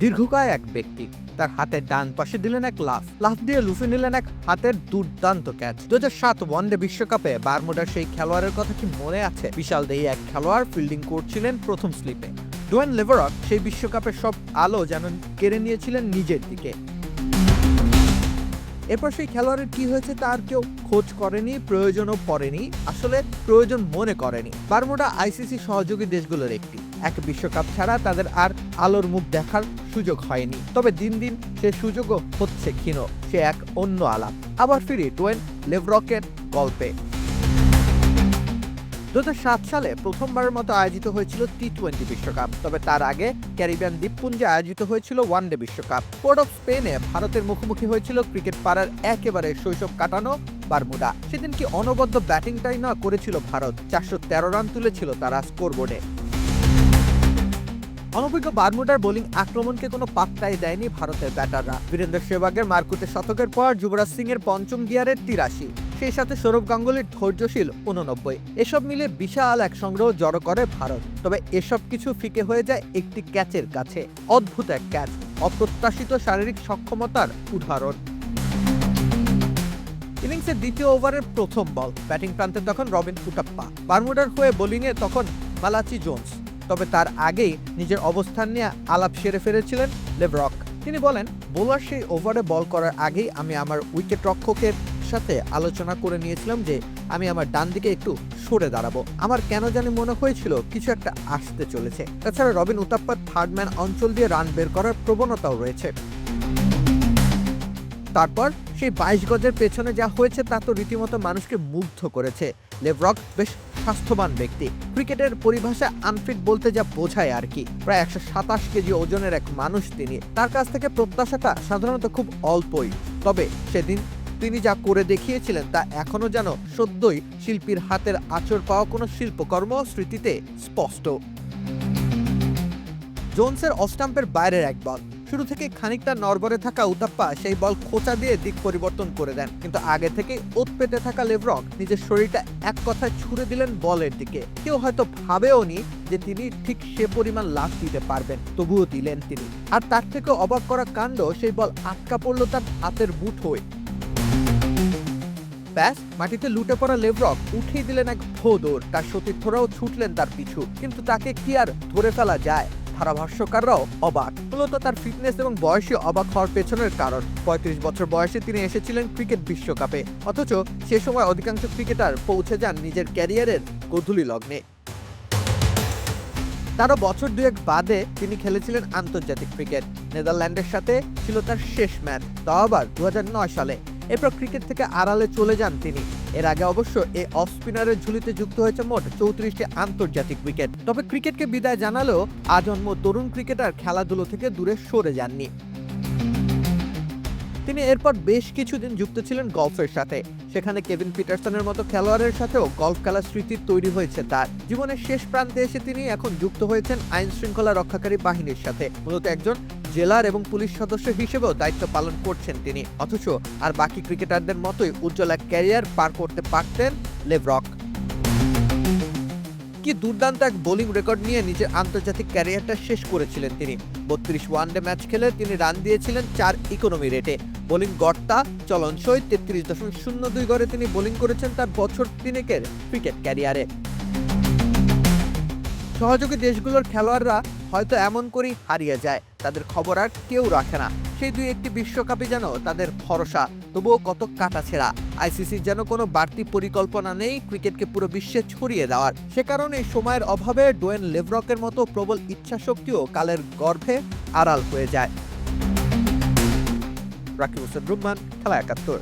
দীর্ঘকায় এক ব্যক্তি তার হাতের ডান পাশে দিলেন এক লাফ দিয়ে লুফে নিলেন এক হাতের দুর্দান্ত ক্যাচ। 2007 ওয়ানডে বিশ্বকাপে বারমুডার সেই খেলোয়াড়ের কথা কি মনে আছে? বিশাল দেহি এক খেলোয়াড় ফিল্ডিং করছিলেন প্রথম স্লিপে। ডোয়েন লেভারক সেই বিশ্বকাপের সব আলো যেন কেড়ে নিয়েছিলেন নিজের দিকে। এরপর সেই খেলোয়াড়ের কি হয়েছে তার কেউ খোঁজ করেনি, প্রয়োজনও পড়েনি, আসলে প্রয়োজন মনে করেনি। বারমুডা আইসিসি সহযোগী দেশগুলোর একটি। এক বিশ্বকাপ ছাড়া তাদের আর আলোর মুখ দেখার সুযোগ হয়নি। তবে দিন দিন সে সুযোগও হচ্ছে ক্ষীণ। সে এক অন্য আলাপ। আবার ফিরি ডোয়েন লেভারকের গল্পে। 2007 সালে প্রথমবারের মতো আয়োজিত হয়েছিল টি-20 বিশ্বকাপ। তবে তার আগে ক্যারিবিয়ান দ্বীপপুঞ্জে আয়োজিত হয়েছিল ওয়ানডে বিশ্বকাপ। পোর্ট অফ স্পেনে ভারতের মুখোমুখি হয়েছিল ক্রিকেট পাড়ার একেবারে শৈশব কাটানো বারমুডা। সেদিন কি অনবদ্য ব্যাটিংটাই না করেছিল ভারত। 413 রান তুলেছিল তারা স্কোরবোর্ডে। অনভিজ্ঞ বারমুডার বোলিং আক্রমণকে কোনো পাত্তাই দেয়নি ভারতের ব্যাটাররা। বীরেন্দ্র সেহবাগের মারকুটে শতকের পর যুবরাজ সিং এর পঞ্চম গিয়ারের 83, সেই সাথে সৌরভ গাঙ্গুলির ধৈর্যশীল 89। এসব মিলে বিশাল এক সংগ্রহ জড়ো করে ভারত। তবে এসব কিছু ফিকে হয়ে যায় একটি ক্যাচের কাছে। অদ্ভুত এক ক্যাচ, অপ্রত্যাশিত শারীরিক সক্ষমতার উদাহরণ। ইনিংসের দ্বিতীয় ওভারের প্রথম বল। ব্যাটিং প্রান্তে তখন রবিন উতাপ্পা, বারমুডার হয়ে বোলিংয়ে তখন মালাচি জোন্স। তবে তার আগেই নিজের অবস্থান নিয়ে আলাপ সেরে ফেলেছিলেন লেভারক। তিনি বলেন, বোলার সেই ওভারে বল করার আগেই আমি আমার উইকেট রক্ষকের সাথে আলোচনা করে নিয়েছিলাম যে আমি আমার ডান দিকে একটু সরে দাঁড়াবো। আমার কেন জানি মনে হয়েছিল কিছু একটা আসতে চলেছে। তাছাড়া রবিন উতাপ্পার থার্ড ম্যান অঞ্চল দিয়ে রান বের করার প্রবণতাও রয়েছে। তারপর সেই 22 গজের পেছনে যা হয়েছে তা তো রীতিমতো মানুষকে মুগ্ধ করেছে। লেভারক বেশ স্বাস্থ্যবান ব্যক্তি। ক্রিকেটের পরিভাষায় আনফিট বলতে যা বোঝায় আর কি। প্রায় 127 কেজি ওজনের এক মানুষ তিনি। তার কাছ থেকে প্রত্যাশাটা সাধারণত খুব অল্পই। তবে সেদিন তিনি যা করে দেখিয়েছিলেন তা এখনো যেন সদ্যই শিল্পীর হাতের আঁচড় পাওয়া কোনো শিল্পকর্ম স্মৃতিতে স্পষ্ট। জোনসের অফ স্টাম্পের বাইরের এক বল। শুরু থেকে খানিকটা নড়বড়ে থাকা উতাপ্পা সেই বল খোঁচা দিয়ে দিক পরিবর্তন করে দেন। কিন্তু আগে থেকে ওত পেতে থাকা লেভারক নিজের শরীরটা এক কথায় ছুড়ে দিলেন বলের দিকে। কেউ হয়তো ভাবেওনি যে তিনি ঠিক সে পরিমাণ লাফ দিতে পারবেন, তবুও দিলেন তিনি। আর তার থেকে অবাক করা কাণ্ড, সেই বল আটকা পড়ল তার হাতের মুঠোয়। ব্যাস, মাটিতে লুটে পড়া লেভারক উঠিয়ে দিলেন এক ভো দৌড়। তার সতীর্থরাও ছুটলেন তার পিছু। কিন্তু তাকে কি আর ধরে ফেলা যায়? ধারাভাষ্যকাররাও অবাক। মূলত তার ফিটনেস এবং বয়সী অবাক হওয়ার পেছনের কারণ। 35 বছর বয়সে তিনি এসেছিলেন ক্রিকেট বিশ্বকাপে, অথচ সে সময় অধিকাংশ ক্রিকেটার পৌঁছে যান নিজের ক্যারিয়ারের গোধূলি লগ্নে। তারও বছর দুয়েক বাদে তিনি খেলেছিলেন আন্তর্জাতিক ক্রিকেট। নেদারল্যান্ডের সাথে ছিল তার শেষ ম্যাচ, তাও আবার 2009 সালে। এরপর ক্রিকেট থেকে আড়ালে চলে যান তিনি। এর আগে অবশ্য এই অফ স্পিনারের ঝুলিতে যুক্ত হয়েছে মোট 34টি আন্তর্জাতিক উইকেট। তবে ক্রিকেটকে বিদায় জানালেও আজন্ম তরুণ ক্রিকেটার খেলাধুলো থেকে দূরে সরে যাননি। তিনি এরপর বেশ কিছুদিন যুক্ত ছিলেন গলফের সাথে। সেখানে কেভিন পিটারসনের মতো খেলোয়াড়ের সাথেও গলফ খেলার স্মৃতি তৈরি হয়েছে তার। জীবনের শেষ প্রান্তে এসে তিনি এখন যুক্ত হয়েছেন আইন শৃঙ্খলা রক্ষাকারী বাহিনীর সাথে। মূলত একজন জেলার এবং পুলিশ সদস্য হিসেবেও দায়িত্ব পালন করছেন তিনি। অথচ আর বাকি ক্রিকেটারদের মতোই উজ্জ্বল এক ক্যারিয়ার পার করতে পারতেন লেভারক। কি দুর্দান্ত এক বোলিং রেকর্ড নিয়ে নিজের আন্তর্জাতিক ক্যারিয়ারটা শেষ করেছিলেন তিনি। 32 ওয়ানডে ম্যাচ খেলে তিনি রান দিয়েছিলেন 4 ইকোনমি রেটে। বোলিং গড়টা চলনসই 33.02 গড়ে তিনি বোলিং করেছেন তার বছর তিনেকের ক্রিকেট ক্যারিয়ারে। সহযোগী দেশগুলোর খেলোয়াড়রা হয়তো এমন করেই হারিয়ে যায়, তাদের খবর আর কেউ রাখে না। সেই দুই একটি বিশ্বকাপে যেন তাদের ভরসা, তবুও কত কাটাছেঁড়া। আইসিসির যেন কোনো বাড়তি পরিকল্পনা নেই ক্রিকেটকে পুরো বিশ্বে ছড়িয়ে দেওয়ার। সে কারণে সময়ের অভাবে ডোয়েন লেভারকের মতো প্রবল ইচ্ছাশক্তিও কালের গর্ভে আড়াল হয়ে যায়। রাকিব হোসেন রুম্মান, খেলা 71।